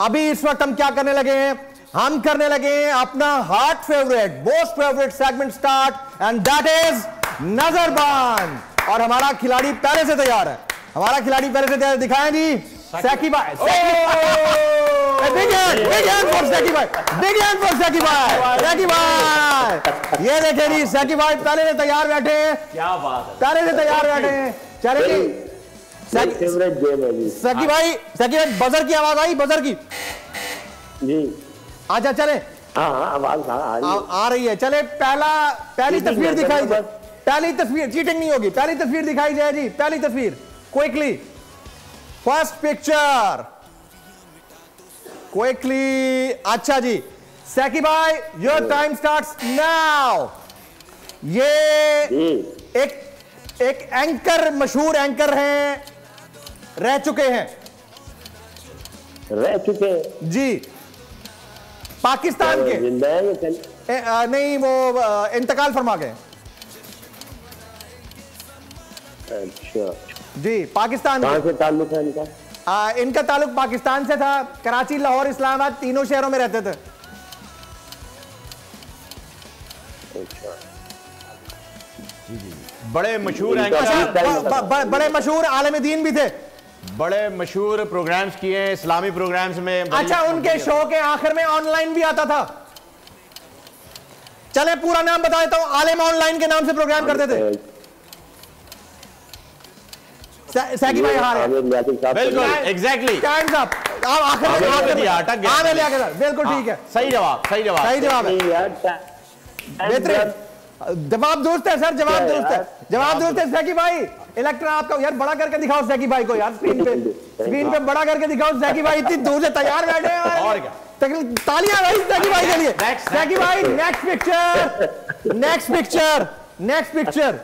अभी इस वक्त हम क्या करने लगे हैं, हम करने लगे हैं अपना heart favourite, most favourite segment start, and that is नजरबान। और हमारा खिलाड़ी पहले से तैयार है, हमारा खिलाड़ी पहले से तैयार, दिखाएं जी सैकी भाई। बिग हैंड फॉर सैकी भाई, बिग हैंड फॉर सैकी भाई, सैकी भाई। ये देखें जी सैकी भाई पहले से तैयार बैठे हैं, क्या बात है, पहले से तैयार बैठे हैं। चले जी फेवरेट गेम है जी। सैकी भाई बजर की आवाज आई, बजर की जी। अच्छा चले, हाँ आवाज आ रही है। चले पहली तस्वीर दिखाई जाए, पहली तस्वीर, चीटिंग नहीं होगी, पहली तस्वीर दिखाई जाए जी, पहली तस्वीर क्विकली, फर्स्ट पिक्चर क्विकली। अच्छा जी सैकी भाई योर टाइम स्टार्ट्स नाउ। ये एक एंकर, मशहूर एंकर हैं, रह चुके जी पाकिस्तान के, नहीं वो इंतकाल फरमा गए। अच्छा जी पाकिस्तान से ताल्लुक है इनका? इनका ताल्लुक पाकिस्तान से था, कराची, लाहौर, इस्लामाबाद तीनों शहरों में रहते थे। अच्छा बड़े मशहूर बड़े मशहूर आलम दीन भी थे, बड़े मशहूर प्रोग्राम्स किए हैं, इस्लामी प्रोग्राम्स में। अच्छा उनके शो के आखिर में ऑनलाइन भी आता था। चले पूरा नाम बता देता हूं, आलिम ऑनलाइन के नाम से प्रोग्राम करते थे। सैकी भाई हार है, बिल्कुल एग्जैक्टली, टाइम्स अप। आखिर में बिल्कुल ठीक है, सही जवाब, सही जवाब, सही जवाब है, बेहतरीन जवाब दुरुस्त है सर, जवाब दुरुस्त है, जवाब दुरुस्त है। सैकी भाई इलेक्ट्रा आपका यार बड़ा करके दिखाओ सैकी भाई को यार, स्क्रीन पे बड़ा करके दिखाओ। सैकी भाई इतनी दूर से तैयार बैठे हैं और क्या, तालियां भाई सैकी भाई के लिए। सैकी भाई next picture, next picture, next picture,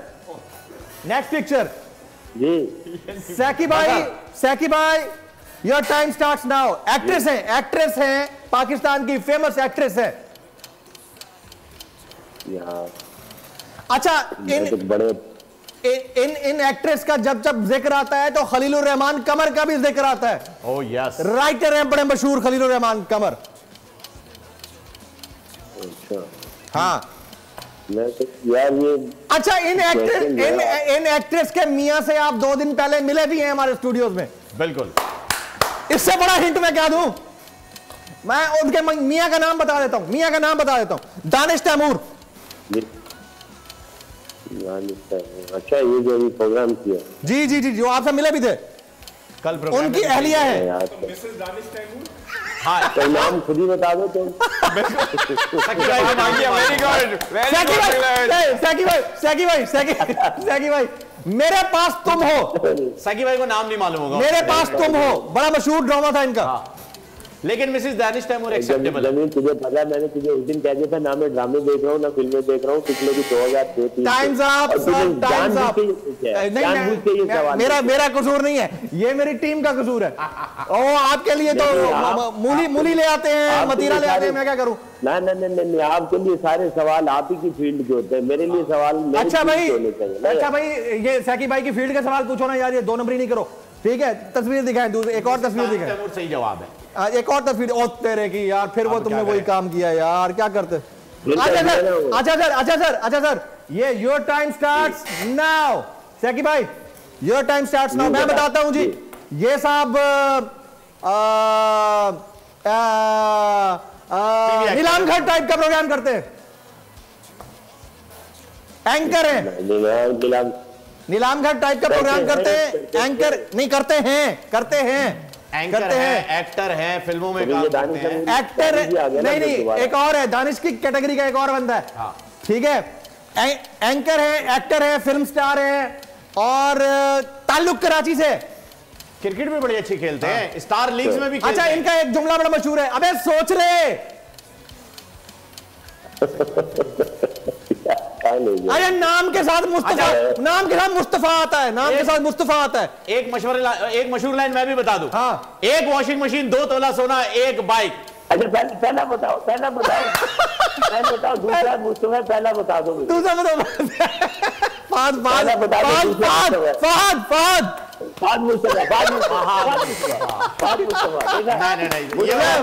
next picture जी। सैकी भाई your time starts now. Actress हैं पाकिस्तान की, फेमस एक्ट्रेस है। अच्छा इन एक्ट्रेस का जब जिक्र आता है तो खलीलुर रहमान कमर का भी जिक्र आता है। ओह यस, राइटर हैं बड़े मशहूर खलीलुर रहमान कमर। अच्छा हाँ यार ये, अच्छा इन एक्ट्रेस के मियां से आप 2 दिन पहले मिले भी हैं हमारे स्टूडियोज में। बिल्कुल, इससे बड़ा हिंट मैं क्या दूं, मैं उनके मियां का नाम बता देता हूं, मियां का नाम बता देता हूं, दानिश तैमूर। अच्छा ये जो भी प्रोग्राम किया, जी जी जी, जो आपसे मिले भी थे कल प्रोग्राम, उनकी अहलिया है मिसेस दानिश तैमूर। हाँ तो नाम खुद ही बता दो तुम। सैकी भाई मेरे पास तुम हो, सैकी भाई को नाम नहीं मालूम होगा, मेरे पास तुम हो, बड़ा मशहूर ड्रामा था इनका। लेकिन मिसेस दानिश तैमूर एक्सेप्टेबल है। तुझे पता है मैंने तुझे उस दिन कह दिया था ना मैं ड्रामे देख रहा हूँ ना फिल्में देख रहा हूँ, पिछले की 2003 times up sir, times up. मेरा कसूर नहीं है, ये मेरी टीम का कसूर है। ओ आपके लिए तो मूली ले आते हैं, मतीरा ले आते हैं, मैं क्या करूं। नहीं आपके लिए सारे सवाल आप ही की फील्ड के होते हैं, मेरे लिए सवाल अच्छा भाई ये सैकी भाई की फील्ड के सवाल पूछो ना यार, ये 2 नंबरी नहीं करो, ठीक है। तस्वीर दिखाएं, एक और तस्वीर दिखाएं। सही जवाब है, एक और तस्वीर। ओ तेरे की यार, फिर वो तुमने वही काम किया यार, क्या करते। अच्छा सर ये योर टाइम स्टार्ट्स नाउ। सैकी भाई योर टाइम स्टार्ट्स नाउ। मैं बताता हूं जी, ये साहब नीलामघर टाइप का प्रोग्राम करते हैं, एंकर हैं, नीलामघर टाइप का प्रोग्राम करते हैं, एंकर नहीं करते हैं, एक्टर है, फिल्मों में काम करते हैं, एक्टर नहीं, एक और है, दानिश की कैटेगरी का एक और बंदा है, ठीक है। एंकर है, एक्टर है, फिल्म स्टार है और ताल्लुक कराची से, क्रिकेट भी बड़ी अच्छी खेलते हैं, स्टार लीग्स में भी खेलते अच्छा हैं। इनका एक जुमला बड़ा मशहूर है, अबे सोच ले। अरे नाम के साथ मुस्तफा आता है, नाम के साथ मुस्तफा आता है। एक मशहूर लाइन मैं भी बता दूं। हाँ। एक वॉशिंग मशीन, 2 तोला सोना, एक बाइक। अच्छा पहला बताओ पहला बताओ, दूसरा मुस्तफा पहला बता दो। फहद फाद Mustafa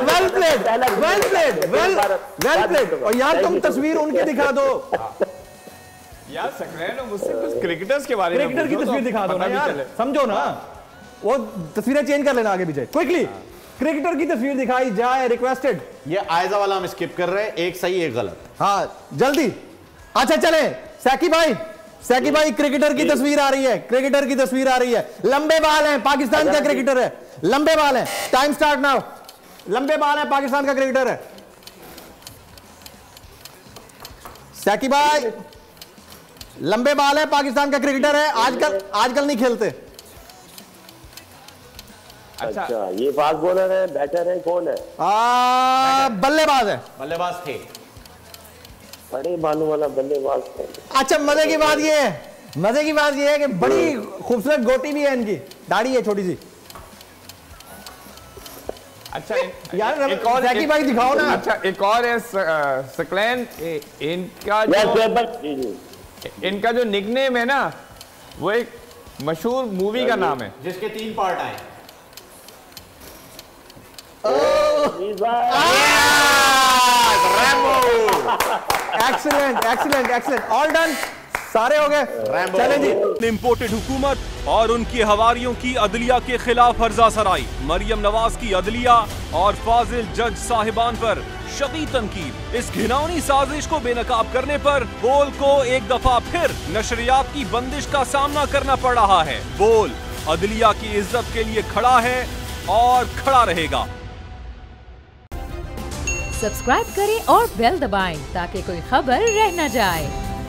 well played, well played, well played. और यहाँ तुम तस्वीर उनकी दिखा दो यार। सकलैन मुझसे कुछ क्रिकेटर्स के बारे में, क्रिकेटर की तस्वीर दिखा दो ना यार, समझो ना, वो तस्वीरें चेंज कर लेना आगे पीछे क्विकली। क्रिकेटर की तस्वीर दिखाई जाए, रिक्वेस्टेड। ये आयजा वाला हम स्किप कर रहे हैं, एक सही एक गलत। हाँ जल्दी। अच्छा चले सैकी भाई, क्रिकेटर की तस्वीर आ रही है, क्रिकेटर की तस्वीर आ रही है। लंबे बाल हैं, पाकिस्तान का क्रिकेटर है, लंबे बाल हैं। Time start now. लंबे बाल हैं, पाकिस्तान का क्रिकेटर है। सैकी भाई, लंबे बाल हैं, पाकिस्तान का क्रिकेटर है। आजकल नहीं खेलते। अच्छा, ये फास्ट बॉलर है, बैटर है, कौन है? बल्लेबाज है। बल्लेबाज थे। बड़े बालों वाला बल्लेबाज है। अच्छा मजे की बात ये है कि बड़ी खूबसूरत गोटी भी है इनकी, दाढ़ी है छोटी सी। अच्छा यार जैकी भाई दिखाओ ना। अच्छा एक और है सकलैन, इनका जो निकनेम है ना, वो एक मशहूर मूवी का नाम है जिसके 3 पार्ट आए। एक्सीलेंट, ऑल डन, सारे हो गए। चलें जी। इम्पोर्टेड हुकूमत और उनके हवारियों की अदलिया के खिलाफ हर्जा सराई। मरियम नवाज की अदलिया और फाजिल जज साहिबान पर शदीद तनकीद। इस घिनौनी साजिश को बेनकाब करने पर बोल को एक दफा फिर नशरियात की बंदिश का सामना करना पड़ रहा है। बोल अदलिया की इज्जत के लिए खड़ा है और खड़ा रहेगा। सब्सक्राइब करें और बेल दबाएं ताकि कोई खबर रह न जाए।